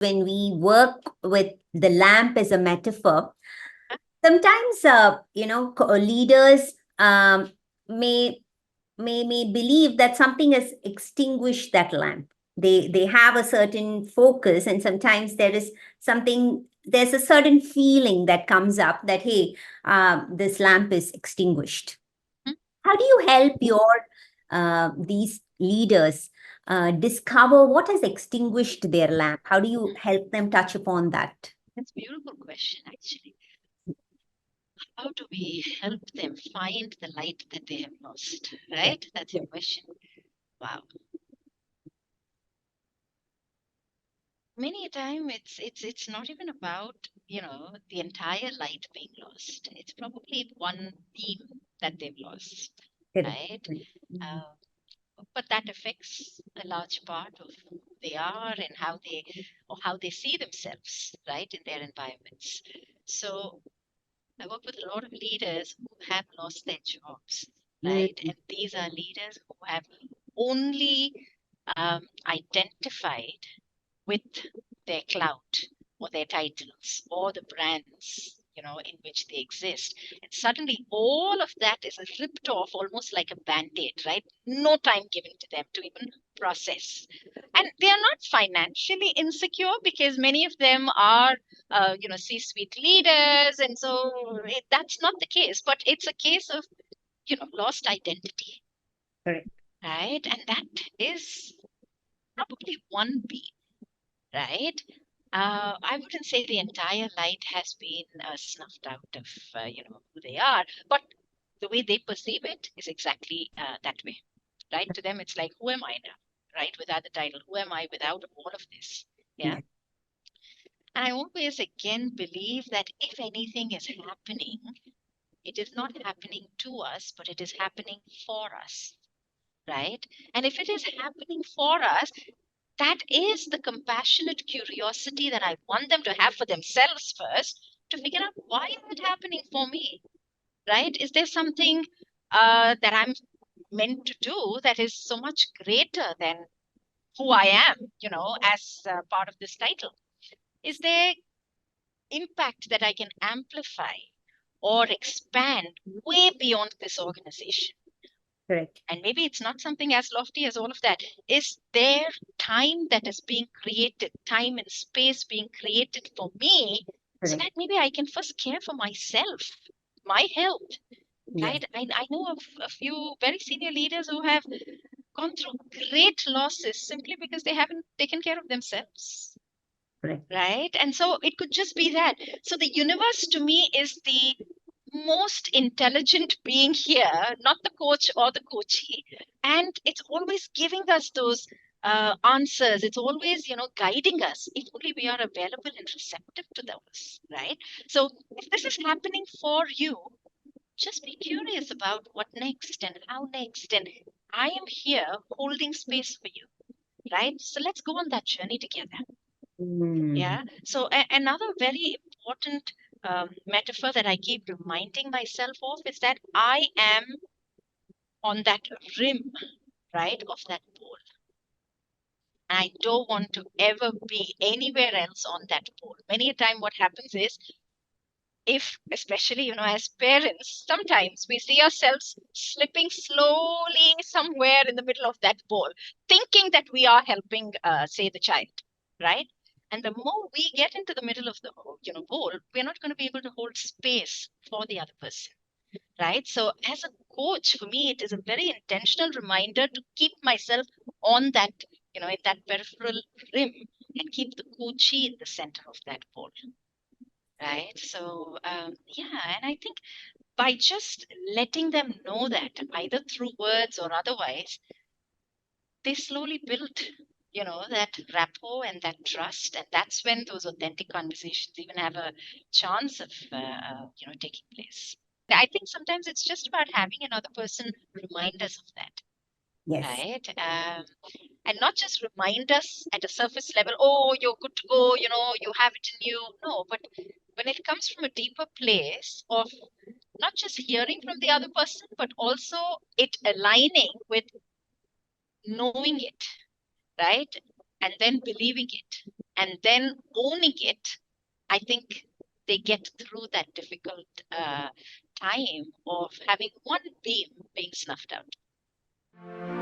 when we work with the lamp as a metaphor, sometimes, leaders may may believe that something has extinguished that lamp. They have a certain focus, and sometimes there's a certain feeling that comes up that, hey, this lamp is extinguished. Hmm? How do you help your these leaders discover what has extinguished their lamp? How do you help them touch upon that? That's a beautiful question, actually. How do we help them find the light that they have lost? Yeah. Right? That's your Yeah. question. Wow. Many a time it's not even about, the entire light being lost. It's probably one beam that they've lost, Correct. right? Mhm. Uh, but that affects a large part of who they are and how they see themselves, right, in their environments. So I work with a lot of leaders who have lost their jobs, right? Mhm. And these are leaders who have only identified with their clout or their titles or the brands, in which they exist. And suddenly all of that is ripped off almost like a band-aid, right? No time given to them to even process. And they are not financially insecure because many of them are, C-suite leaders. And so that's not the case, but it's a case of, lost identity, Correct. right? And that is probably one beat, right? I wouldn't say the entire light has been snuffed out of who they are, but the way they perceive it is exactly that way, right? To them, it's like, who am I now, right? Without the title, who am I without all of this? Yeah. Yeah. And I always again believe that if anything is happening, it is not happening to us, but it is happening for us, right? And if it is happening for us, that is the compassionate curiosity that I want them to have for themselves first, to figure out, why is it happening for me, right? Is there something that I'm meant to do that is so much greater than who I am, as part of this title? Is there impact that I can amplify or expand way beyond this organization? Correct. And maybe it's not something as lofty as all of that. Is there time that is being created, time and space being created for me, so Correct. that maybe I can first care for myself, my health, Yes. right? I know of a few very senior leaders who have gone through great losses simply because they haven't taken care of themselves, Correct. right? And so it could just be that. So the universe to me is the most intelligent being here, not the coach or the coachee. And it's always giving us those answers. It's always, guiding us if only we are available and receptive to those, right? So if this is happening for you, just be curious about what next and how next. And I am here holding space for you, right? So let's go on that journey together. Mm. Yeah. So another very important metaphor that I keep reminding myself of is that I am on that rim, right, of that bowl. I don't want to ever be anywhere else on that pole. Many a time, what happens is, if, especially, as parents, sometimes we see ourselves slipping slowly somewhere in the middle of that bowl, thinking that we are helping, say, the child, right? And the more we get into the middle of the bowl, we're not going to be able to hold space for the other person, right? So as a coach, for me, it is a very intentional reminder to keep myself on that, in that peripheral rim, and keep the coachee in the center of that bowl, right? So yeah, and I think by just letting them know that, either through words or otherwise, they slowly build, that rapport and that trust, and that's when those authentic conversations even have a chance of taking place. I think sometimes it's just about having another person remind us of that, Yes. right? And not just remind us at a surface level, oh, you're good to go, you have it in you. No, but when it comes from a deeper place of not just hearing from the other person, but also it aligning with knowing it, right? And then believing it, and then owning it, I think they get through that difficult time of having one beam being snuffed out.